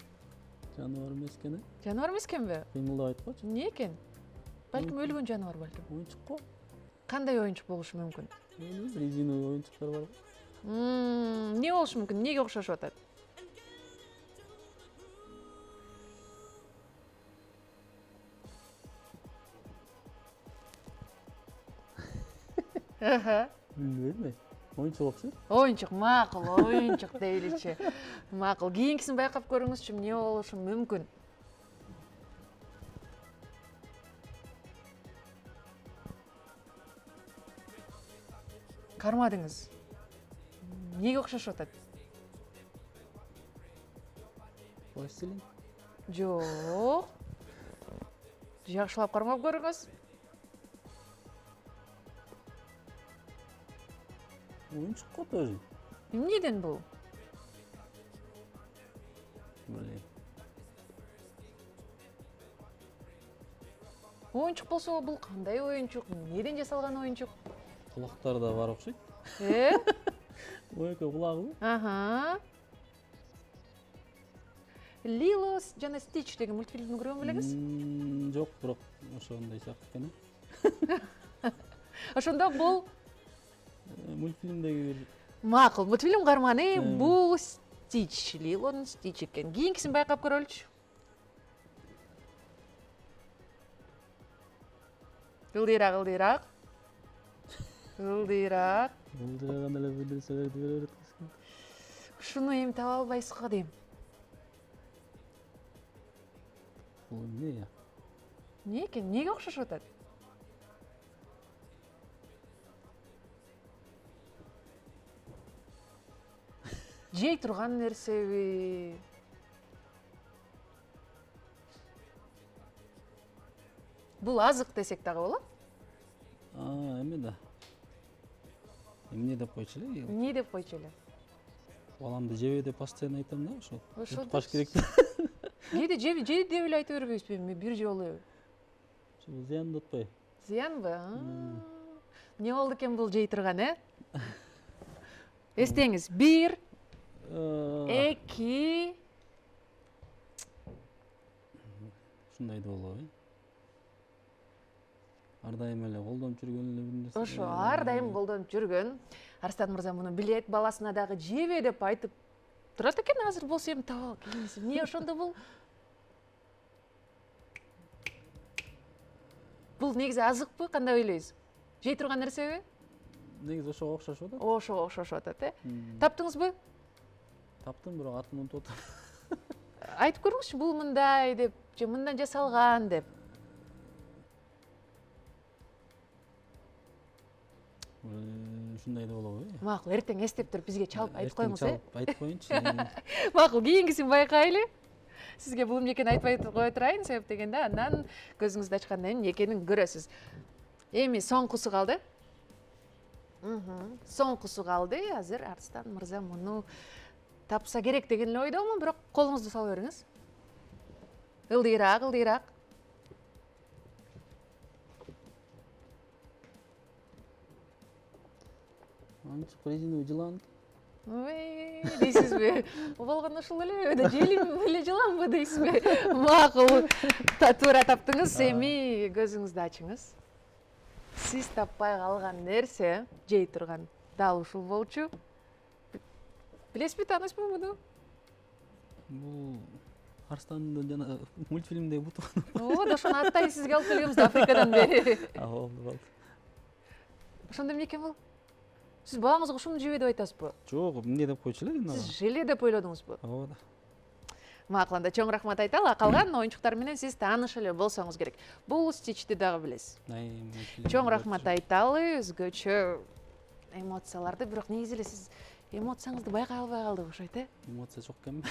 Жаныбар эмес экен, э? Жаныбар эмес экенби? Кыймылдап айткочу. Эмне экен? Балким өлгөн жаныбар балким. Оюнчук го. Кандай оюнчук болушу мүмкүн? Резиновый оюнчуктар бар го. Эмне болушу мүмкүн? Эмнеге окшошуп атат? Билбейм. Оюнчук окшойт. Оюнчук, макул, оюнчук дейличи. Макул. Кийинкисин байкап көрүңүзчү, эмне болушу мүмкүн? Кармадыңыз. Эмнеге окшошуп атат? Пластилин. Жок. Жакшылап кармап көрүңүз. Оюнчук го тоже. Эмнеден бул? Билбейм. Оюнчук болсо бул кандай оюнчук? Неден жасалган оюнчук? Кулактары да бар окшойт. Ой, кулагы. Ага. Лило жана Стич деген мультфильмди көргөн белеңиз? Жок, бирок ошондой сыяктуу экен. Ошондо бул Мультфильмдеги бир макул. Мультфильм каарманы бул Стич, Лилонун Стич экен. Кийинкисин байкап көрөлүчү. Ылдыйраак, ылдыйраак. Ылдыйраак. ылдыраган эле билдирселерди берет. Ушуну эми таба албайсызго дейм. Бул эмне я? Эмне экен? Эмнеге окшошуп атат? Жей турган нерсеби? Бул азык десек дагы болот? Эме да. Эмне деп койчу эле? Эмне деп койчу эле? Баламды жебе деп постоянно айтам да, ошо. Ошо Утпаш керек. Кээде жей деп эле айта бербейсизби? Мен бир жолу. Ушул зыян атпайбы? Зыянбы? Эмне болду экен бул жей турган, Эстеңиз, 1, 2. Ушундай да болобу, Ар дайым эле колдонуп жүргөн эле бир нерсе. Ошо ар дайым колдонуп жүргөн. Арстан мырза муну билет, баласына дагы жебе деп айтып турат экен. Азыр болсо эми таба келиңиз. Эмне ошондо бул? Бул негизи азыкпы? Кандай ойлойсуз? Жей турган нерсеби? Негизи ошого окшошуп атат. Ошого окшошуп атат, Таптыңызбы? Таптым, бирок атын унутуп атам. Айтып көрүңүзчү, бул мындай деп, же мындан жасалган деп. Ушундай да болобу, Макул, эртең эстеп туруп бизге чалып айтып коюңуз, Айтып коюнчу. Макул, кийинкисин байкайлы. Сизге бул эмне экенин айтпай кое турайын, себеп дегенде андан көзүңүздү ачкандан кийин эмне экенин көрөсүз. Эми соңкусу калды. Соңкусу калды. Азыр Арстан мырза муну тапса керек деген эле ойдомун, бирок колуңузду салып бериңиз. Ылдыйраак, ылдыйраак. Анча резиновый жылан. Ой, дейсизби? Болгону ушул эле, желим эле жыланбы дейсизби? Макул. Туура таптыңыз. Эми көзүңүздү ачыңыз. Сиз таппай калган нерсе жей турган дал ушул болчу. Билесизби, таанысызбы муну? Бул Арстандын жана мультфильмдеги буту. Ошону аттай сизге алып келебиз Африкадан бери. Болду. Ошондо эмне экен бул? Сиз балаңызга ушуну жебе деп айтасызбы? Жок, эмне деп койчу эле? Сиз желе деп ойлодуңузбу? Ооба. Макул, анда чоң рахмат айталы. Калган оюнчуктар менен сиз тааныш эле болсоңуз керек. Бул Стичти дагы билесиз. Чоң рахмат айталы. Өзгөчө эмоцияларды, бирок негизи эле сиз эмоцияңызды байкай албай калдык окшойт, Эмоция жок экен.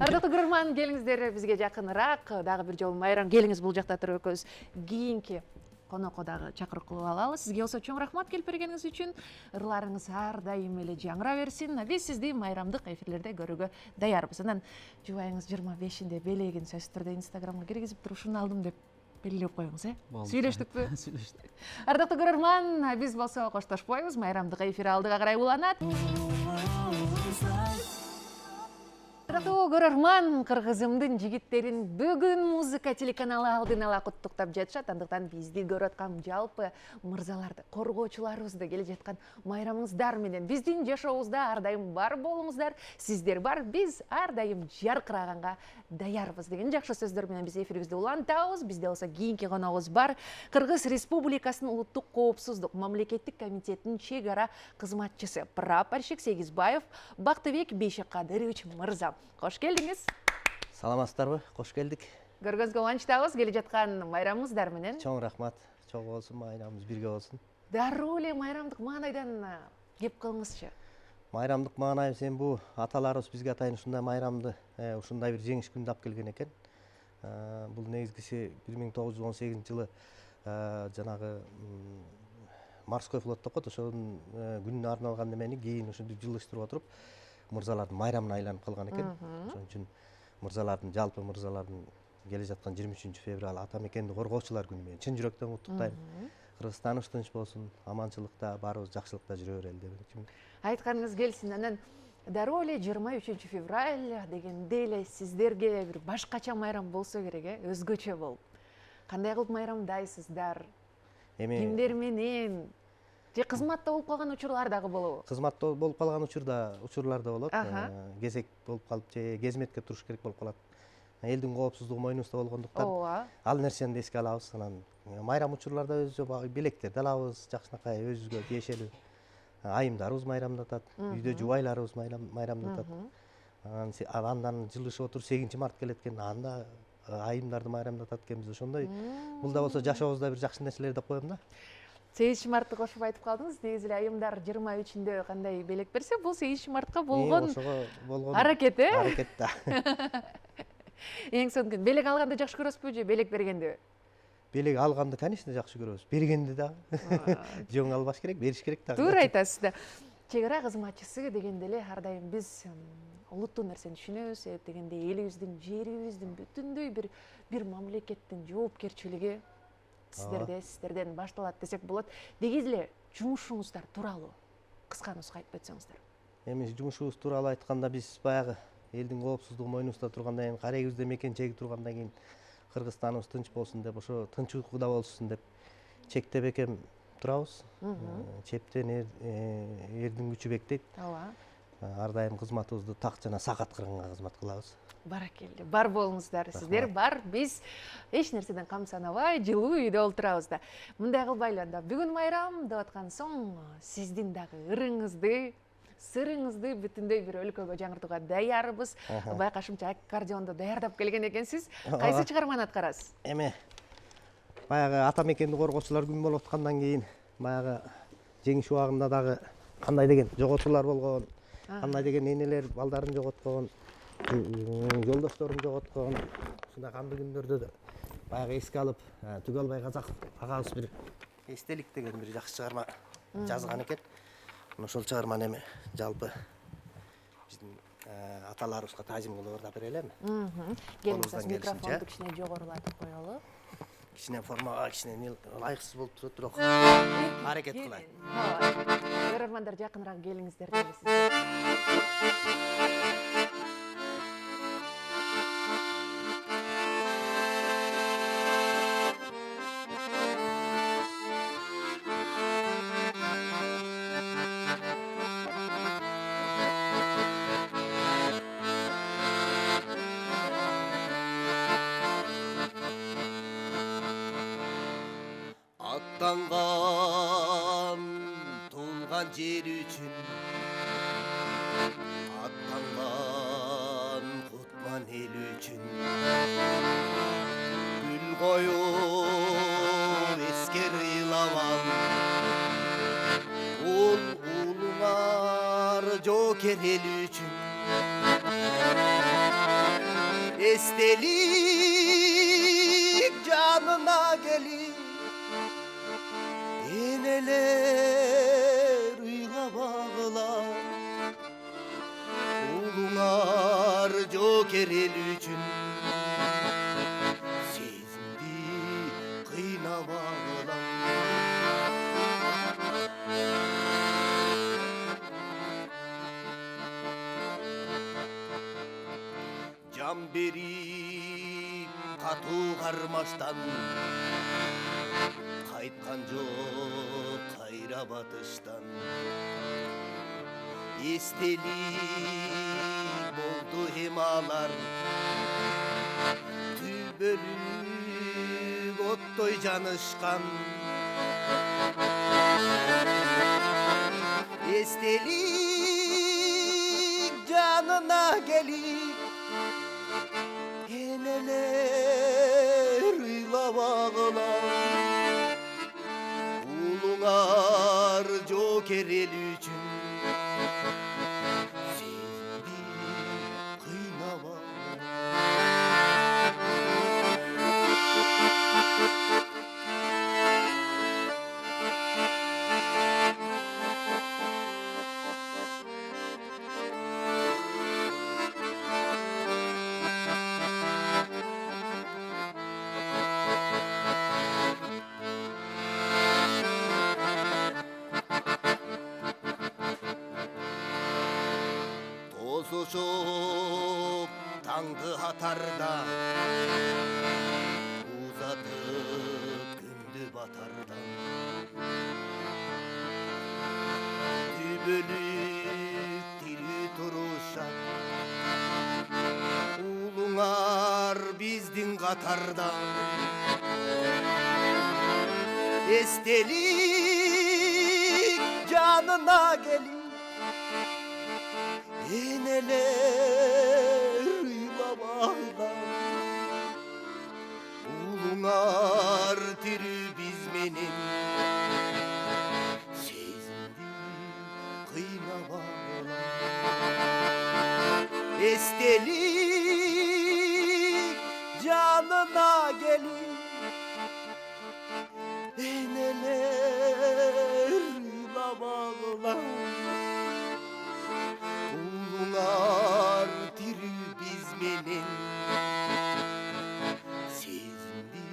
Ардактуу көрөрман, келиңиздер бизге жакыныраак. Дагы бир жолу Майрам, келиңиз, бул жакта туруп экөөбүз кийинки конокко дагы чакырып кылып алалы. Сизге болсо чоң рахмат келип бергениңиз үчүн. Ырларыңыз ар дайым эле жаңыра берсин. Биз сизди майрамдык эфирлерде көрүүгө даярбыз. Анан жубайыңыз 25-inde белегин сөзсүз түрдө Инстаграмга киргизип туруп ушуну алдым деп белгилеп коюңуз, Сүйлөштүкпү? Сүйлөштүк. Ардактуу көрөрман, биз болсо коштошпойбуз. Майрамдык эфир алдыга карай уланат. Ардактуу көрөрман, кыргызымдын жигиттерин бүгүн музыка телеканалы алдын ала куттуктап жатышат. Андыктан бизди көрүп аткан жалпы мырзаларды, коргоочуларыбызды келе жаткан майрамыңыздар менен биздин жашообузда ар дайым бар болуңуздар. Сиздер бар, биз ар дайым жаркыраганга даярбыз деген жакшы сөздөр менен биз эфирибизди улантабыз. Бизде болсо кийинки коногубуз бар. Кыргыз Республикасынын улуттук коопсуздук мамлекеттик комитетинин чек ара кызматчысы прапорщик Сегизбаев Бактыбек Бейшеккадырович мырза. Кош келдиңиз. Саламатсыздарбы? Кош келдик. Көргөнгө кубанычтабыз. Келе жаткан майрамыңыздар менен. Чоң рахмат. Чоң болсун, майрамыбыз бирге болсун. Дароо эле майрамдык маанайдан кеп кылыңызчы. Майрамдык маанай сен бу аталарыбыз бизге атайын ушундай майрамды, ушундай бир жеңиш күндү алып келген экен. Бул негизгиси 1918-жылы жанагы морской флот деп коет, ошонун күнүнө арналган немени кийин ушинтип жылыштырып отуруп мырзалардын майрамына айланып калган экен. Ошон үчүн мырзалардын жалпы мырзалардын келе жаткан 23 февраль ата мекенди коргоочулар күнү менен чын жүрөктөн куттуктайм. Кыргызстаныбыз тынч болсун, аманчылыкта, баарыбыз жакшылыкта жүрө берели деп үчүн. Айтканыңыз келсин. Анан дароо эле 23 февраль дегенде эле сиздерге бир башкача майрам болсо керек, өзгөчө болуп. Кандай кылып майрамдайсыздар? Кимдер менен? Же кызматта болуп калган учурлар дагы болобу? Кызматта болуп калган учурлар да болот. Кезек болуп калып же кезметке туруш керек болуп калат. Элдин коопсуздугу мойнубузда болгондуктан Ооба. ал нерсени да эске алабыз. Анан майрам учурларда өзү билектерди алабыз, жакшынакай өзүбүзгө тиешелүү. Айымдарыбыз майрамдатат, үйдө жубайларыбыз майрамдатат. Андан жылышып отуруп 8-март келет экен, анда айымдарды майрамдатат экенбиз. Ошондой бул да болсо жашообузда бир жакшы нерселер деп коем да. 8-мартты кошуп айтып калдыңыз. Негизи эле айымдар 23-ндө кандай белек берсе, бул 8-мартка болгон аракет, Аракет да. Эң сонун күн. Белек алганды жакшы көрөсүзбү же белек бергенди? Белек алганды, конечно, жакшы көрөбүз. Бергенди дагы. Жоң албаш керек, бериш керек дагы. Туура айтасыз да. Чек ара кызматчысы дегенде эле ар дайым биз улуттуу нерсени түшүнөбүз, дегенде элибиздин, жерибиздин бүтүндөй бир мамлекеттин жоопкерчилиги сиздерден башталат десек болот. Негизи эле жумушуңуздар тууралуу кыска нуска айтып өтсөңүздөр. Эми жумушубуз тууралуу айтканда биз баягы элдин коопсуздугу мойнубузда тургандан кийин, карегибизде мекен чеги тургандан кийин Кыргызстаныбыз тынч болсун деп, ошо тынч уйкуда болсун деп чекте бекем турабыз. Чептен эрдин күчү бек дейт. Ооба. Ар дайым кызматыбызды так жана сакат кыргынга кызмат кылабыз. Баракелде. Бар болуңуздар. Сиздер бар, биз эч нерседен кам санабай, жылуу үйдө олтурабыз да. Мындай кылбайлы анда. Бүгүн майрам деп аткан соң, сиздин дагы ырыңызды, сырыңызды бүтүндөй бир өлкөгө жаңыртууга даярбыз. Байкашымча аккордеонду даярдап келген экенсиз. Кайсы чыгарманы аткарасыз? Эми баягы ата мекенди коргоочулар күнү болуп аткандан кийин, баягы жеңиш убагында дагы кандай деген жоготуулар болгон, кандай деген энелер балдарын жоготкон, жолдошторун жоготкон, ушундай кандуу күндөрдө баягы эске алып, Түгөлбай Казаков агабыз бир эстелик деген бир жакшы чыгарма жазган экен. Ошол чыгарманы эми жалпы биздин аталарыбызга таазим кылып ордоп берелеми? Келиңиз, микрофонду кичине жогорулатып коелу. Кичине формага кичине ылайыксыз болуп турат, бирок аракет кылайын. Көрөрмандар жакыныраак келиңиздер дейсиз. Аттанган туулган жер үчүн, аттанган кутман эл үчүн, гүл коюп эскер ыйламан, ул улуңар жоокер эл үчүн, эстелик жанына келип, энелер ыйлабагыла, улуңар жоокер эл үчүн, сезимди кыйнабагыла. Жан берип катуу кармаштан, кайткан жок кайра батыштан, эстелик болду эмалар, түбөлүк оттой жанышкан, эстелик жанына келип, энелер ыйлабагыла, улуңар жоокер эл үчүн, сезимди кыйнабагыла. сошоп таңды атарда узатып күндү батарда түбөлүк тири турушат улуңар биздин катарда эстелик жанына келип энелер ыйламаган улуңар тирүү биз менен сезимди кыйнабаган эстелик жанына келип энелер ыйламаган улуңар тирүү биз менен сезимди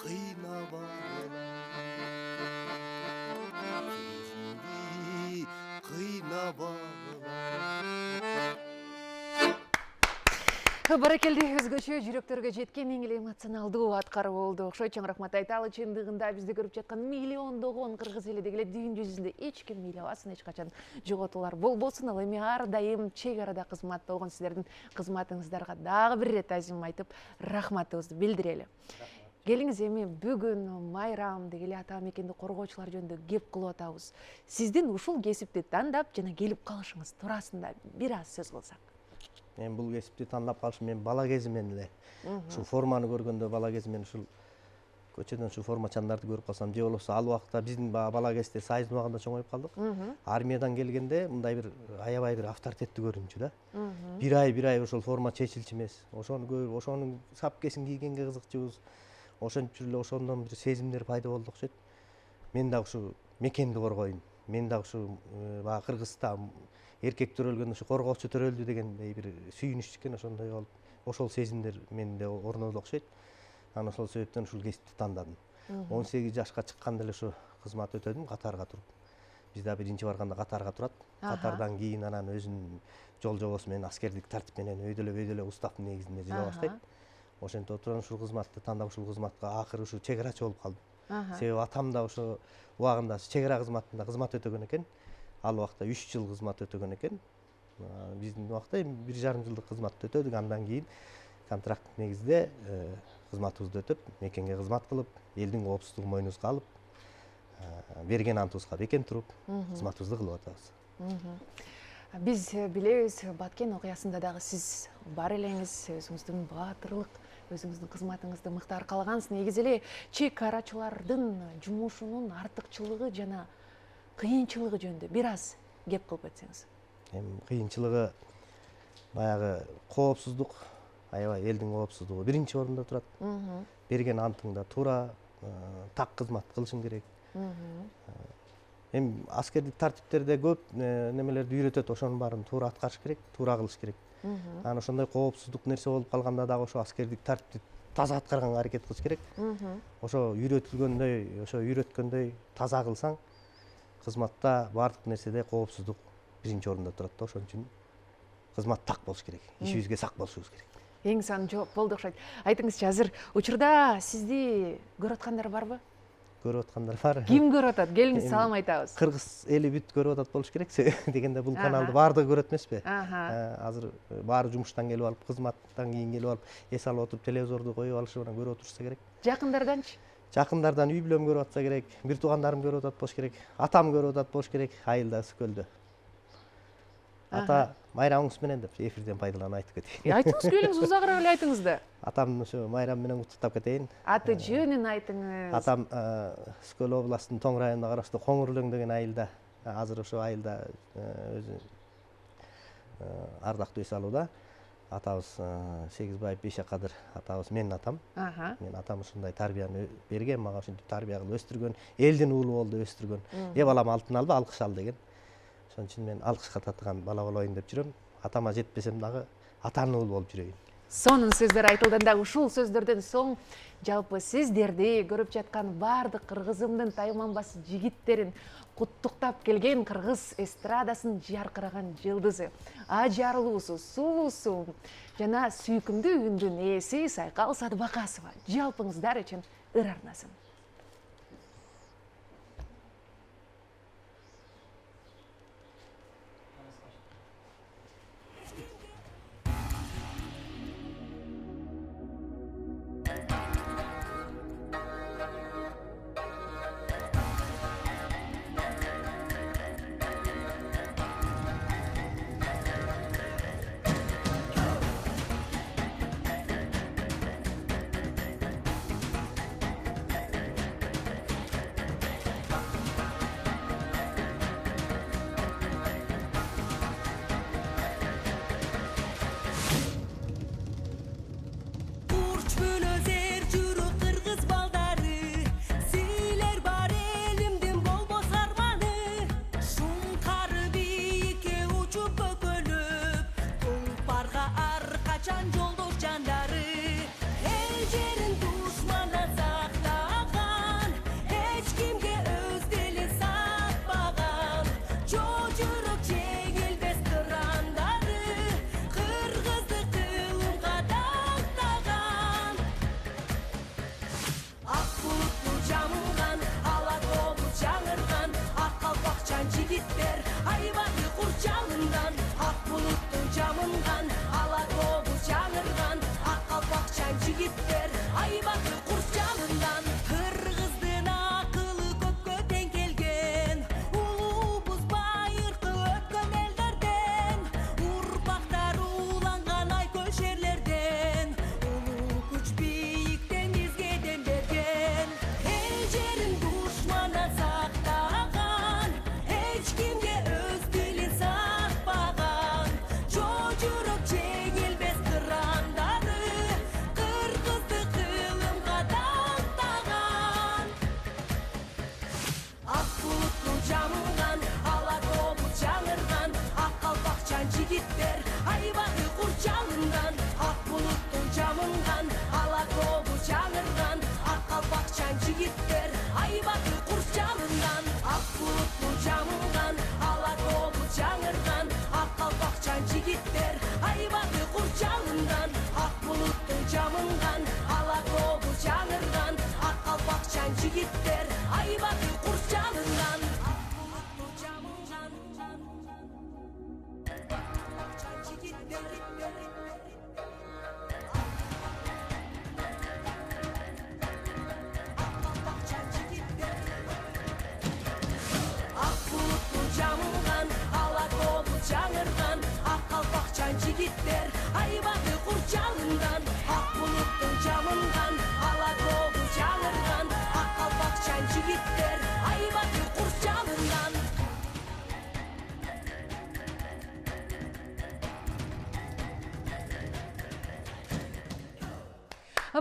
кыйнабаган сезимди кыйнабаган. Баракелди, өзгөчө жүрөктөргө жеткен эң эле эмоционалдуу аткаруу болду. Окшойт, чоң рахмат айталы. Чындыгында бизди көрүп жаткан миллиондогон кыргыз эли дегеле дүйнө жүзүндө эч ким ыйлабасын, эч качан жоготуулар болбосун. Ал эми ар дайым чек арада кызматта болгон сиздердин кызматыңыздарга дагы бир ирет азим айтып, рахматыбызды билдирели. Келиңиз, эми бүгүн майрам дегеле ата мекенди коргоочулар жөнүндө кеп кылып атабыз. Сиздин ушул кесипти тандап жана келип калышыңыз туурасында бир аз сөз кылсак. Мен бул кесипти тандап калышым мен бала кезимден эле ушул форманы көргөндө бала кезимден ушул көчөдөн ушул формачандарды көрүп калсам же болбосо ал убакта биздин бала кезде сайыздын убагында чоңоюп калдык. Армиядан келгенде мындай бир аябай бир авторитеттүү көрүнчү да. Бир ай ошол форма чечилчү эмес. Ошону көрүп, ошонун сапкесин кийгенге кызыкчубуз. Ошентип эле ошондон бир сезимдер пайда болду окшойт. Мен да ушу мекенди коргоюн. Мен да ушу баягы Кыргызста эркектер өлгөндө ушу коргоочу төрөлдү дегендей бир сүйүнүч экен, ошондой болуп, ошол сезимдер менде орноду окшойт. Анан ошол себептен ушул кесипти тандадым. 18 жашка чыкканда эле ушу кызмат өтөдүм, катарга туруп. Бизде биринчи барганда катарга турат. Катардан кийин анан өзүнүн жол жобосу менен аскердик тартип менен өйдө эле устаптын негизинде жүрө баштайт. Ошентип отурган ушул кызматты тандап ушул кызматка акыры ушу чек арачы болуп калдым. Себеби атам да ошо убагында чек ара кызматында кызмат өтөгөн экен. Ал убакта 3 жыл кызмат өтөгөн экен. Биздин убакта 1,5 жылдык кызматты өтөдүк. Андан кийин контракт негизинде кызматыбызды өтөп, мекенге кызмат кылып, элдин коопсуздугун мойнубузга алып, берген антыбызга бекем туруп, кызматыбызды кылып атабыз. Биз билебиз, Баткен окуясында дагы сиз бар элеңиз, өзүңүздүн баатырлык, өзүңүздүн кызматыңызды мыкты аркалагансыз. Негизи эле чек арачылардын жумушунун артыкчылыгы жана кыйынчылыгы жөнүндө бир аз кеп кылып өтсөңүз. Кыйынчылыгы баягы коопсуздук, аябай элдин коопсуздугу биринчи орунда турат. Берген антыңда туура, так кызмат кылышың керек. Эми аскердик тартиптерде көп немелерди үйрөтөт, ошонун баарын туура аткарыш керек, туура кылыш керек. Анан ошондой коопсуздук нерсе болуп калганда дагы ошо аскердик тартипти таза аткарганга аракет кылыш керек. Ошо үйрөткөндөй таза кылсаң, кызматта баардык нерседе коопсуздук биринчи орунда турат да. Ошон үчүн кызмат так болуш керек, ишибизге сак болушубуз керек. Эң сан жооп болду окшойт. Айтыңызчы, азыр учурда сизди көрүп аткандар барбы? Көрүп аткандар бар. Ким көрүп атат? Келиңиз, салам айтабыз. Кыргыз эли бүт көрүп атат болуш керек. Дегенде бул каналды баардыгы көрөт эмеспи? Азыр баары жумуштан келип алып, кызматтан кийин келип алып, эс алып отуруп телевизорду коюп алышып анан көрүп отурса керек. Жакындарданчы? Жакындардан үй бүлөм көрүп атса керек, бир туугандарым көрүп атат болуш керек, атам көрүп атат болуш керек, айылда Өскөлдө. Ата майрамыңыз менен деп эфирден пайдаланып айтып кетейин. Айтыңыз, келиңиз, узагыраак эле айтыңыз да. Атамдын ошо майрам менен куттуктап кетейин. Аты жөнүн айтыңыз. Атам Өскөл областынын Тоң районуна караштуу Коңур Өлөң деген айылда, азыр ошо айылда өзү ардактуу эс алууда. Атабыз Сегизбаев Бейшакадыр атабыз менин атам. Мен атам ушундай тарбияны берген, мага ушинтип тарбия кылып өстүргөн, элдин уулу болду өстүргөн. Балам алтын алба, алкыш ал деген. Ошон үчүн мен алкышка татыган бала болоюн деп жүрөм. Атама жетпесем дагы атанын уулу болуп жүрөйүн. Сонун сөздөр айтылганда ушул сөздөрдөн соң жалпы сиздерди көрүп жаткан бардык кыргызымдын тайманбас жигиттерин куттуктап келген кыргыз эстрадасын жаркыраган жылдызы, ажарлуусу, сулуусу жана сүйкүмдүү үндүн ээси Сайкал Садыбакасова жалпыңыздар үчүн ыр арнасын.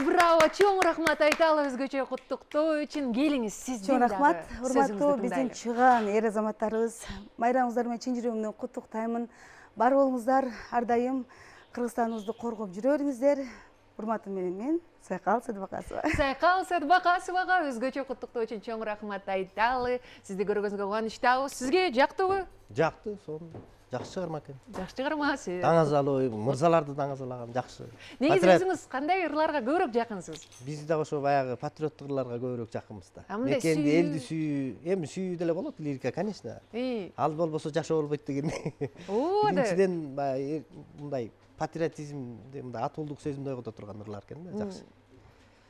Браво, чоң рахмат айталы өзгөчө куттуктоо үчүн. Келиңиз, сиздин Чоң рахмат, урматтуу сөзүңүздү биздин тыңдайлы. чыгаан эр азаматтарыбыз, майрамыңыздар менен чын жүрөгүмдөн куттуктаймын. Бар болуңуздар, ар дайым Кыргызстаныбызды коргоп жүрө бериңиздер. Урматым менен мен Сайкал Садыбакасова. Сайкал Садыбакасовага өзгөчө куттуктоо үчүн чоң рахмат айталы. Сизди көргөнүзгө кубанычтабыз. Сизге жактыбы? Жакты, сонун. Жакшы чыгарма экен. Жакшы чыгарма. Таңазалуу, мырзаларды таңазалаган жакшы. Негизи өзүңүз кандай ырларга көбүрөөк жакынсыз? Биз да ошо баягы патриоттук ырларга көбүрөөк жакынбыз да. Мындай Мекенди, сүйүү- элди сүйүү, эми сүйүү деле болот лирика, конечно. Ал болбосо жашоо болбойт деген. Ооба. Биринчиден баягы мындай патриотизмди, мындай атуулдук сезимди ойгото турган ырлар экен да, жакшы.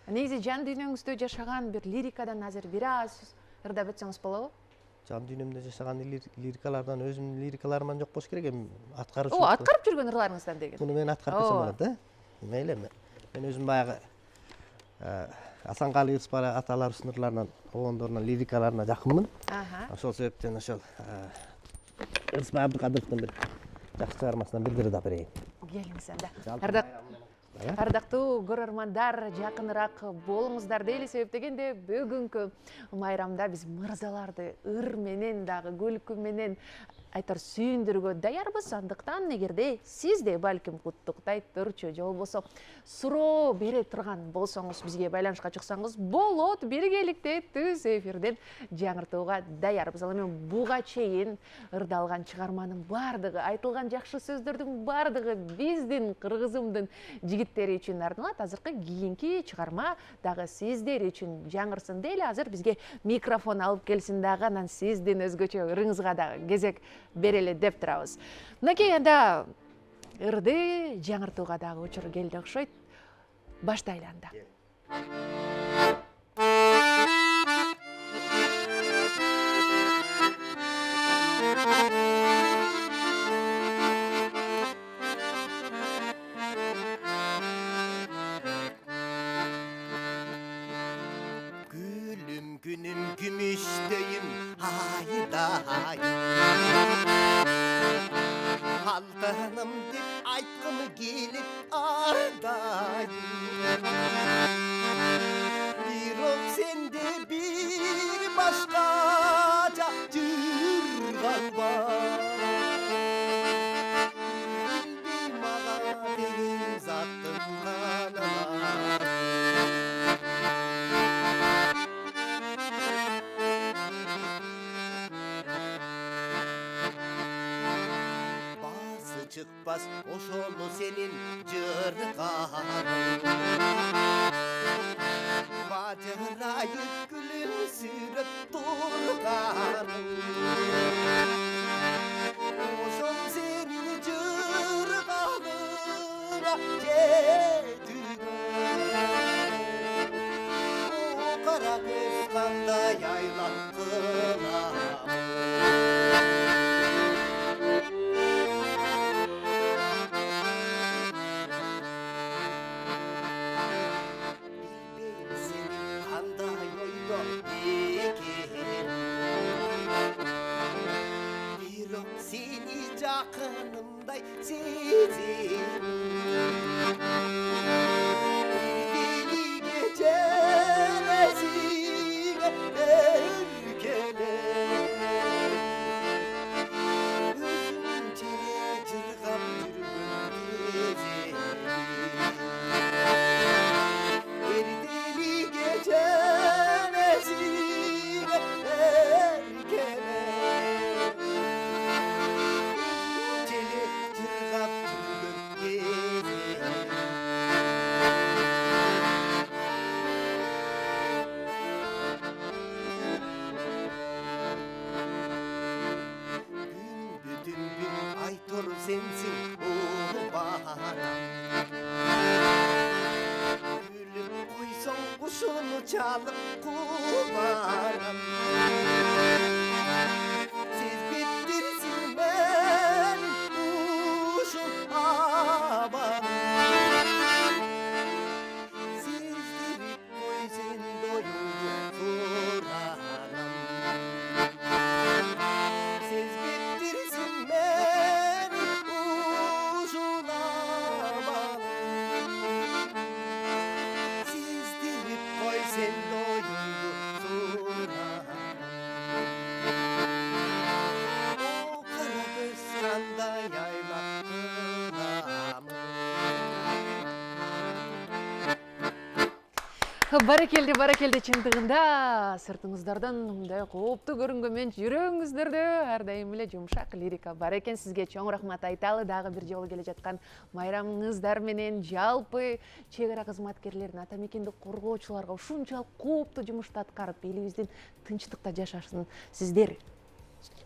Негизи жан дүйнөңүздө жашаган бир лирикадан азыр бир аз ырдап өтсөңүз болобу? Жан дүйнөмдө жашаган лирикалардан өзүмдүн лирикаларыман жок болуш керек эми аткаруучу. О, аткарып жүргөн ырларыңыздан деген. Муну мен аткарып берсем болот да. Мейли эми. Мен өзүм баягы Асанкали Ырысбай аталарыбыздын ырларынан, огондорунан, лирикаларына жакынмын. Ошол себептен ошол Ырысбай Абдыкадыровдун бир жакшы чыгармасынан бир ырдап берейин. Келиңиз анда. Ардактуу көрөрмандар, жакыныраак болуңуздар дейли, себеп дегенде бүгүнкү майрамда биз мырзаларды ыр менен дагы күлкү менен айтар сүйүндүргө даярбыз. Андыктан эгерде сиз де балким куттуктайт турчу же болбосо суроо бере турган болсоңуз, бизге байланышка чыксаңыз болот. Биргеликте түз эфирден жаңыртууга даярбыз. Ал эми буга чейин ырдалган чыгарманын бардыгы, айтылган жакшы сөздөрдүн бардыгы биздин кыргызымдын жигиттери үчүн арналат. Азыркы кийинки чыгарма дагы сиздер үчүн жаңырсын дейли. Азыр бизге микрофон алып келсин дагы, анан сиздин өзгөчө ырыңызга дагы кезек берели деп турабыз. Мынакей анда ырды жаңыртууга дагы учур келди окшойт. Баштайлы анда. Gülüm günüm gümüşteyim hayday. Aldanım dip aytkımı gelip arday. Bir ol sende bir başkaca cırgal var. Bildim ağa benim zattım kanalar. Bazı çıkmaz oşolu senin cırganın. Bacırayıp gülümsürüp durganın. Oşol senin cırganına gedin. O kara göz kanda yaylattılar. Seni yakınımday sizin. Deli geceler size erkele. Üzüm çele cırgam cırgın gezi. Deli geceler size erkele. Sensin o bana. Gülüm koysan kuşunu çalıp kumanam. Siz bittirsin ben kuşum aman. Sizleri koysun doyurup duranam. Siz bittirsin ben sen doyundu sonra. O kara göz kanda yaylattılar mı? Баракелде чындыгында сыртыңыздардан мындай кооптуу көрүнгөнмөн жүрөгүңүздөрдө ар дайым эле жумшак лирика бар экен. Сизге чоң рахмат айталы. Дагы бир жолу келе жаткан майрамыңыздар менен жалпы чек ара кызматкерлерин, ата мекенди коргоочуларга ушунчалык кооптуу жумушту аткарып элибиздин тынчтыкта жашашын сиздер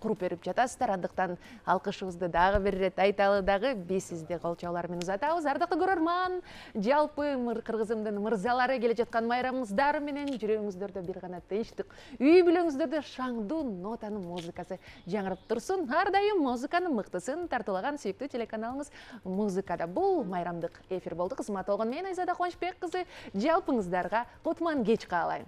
куруп берип жатасыздар. Андыктан алкышыбызды дагы бир ирет айталы дагы биз сизди кол чабуулар менен узатабыз. Ардактуу көрөрман, жалпы кыргызымдын мырзалары келе жаткан майрамыңыздар менен жүрөгүңүздөрдө бир гана тынчтык, үй бүлөңүздөрдө шаңдуу нотанын музыкасы жаңырып турсун. Ар дайым музыканын мыктысын тартуулаган сүйүктүү телеканалыңыз Музыкада. Бул майрамдык эфир болду. Кызмат болгон мен Айзада Кубанычбек кызы. Жалпыңыздарга кутман кеч каалайм.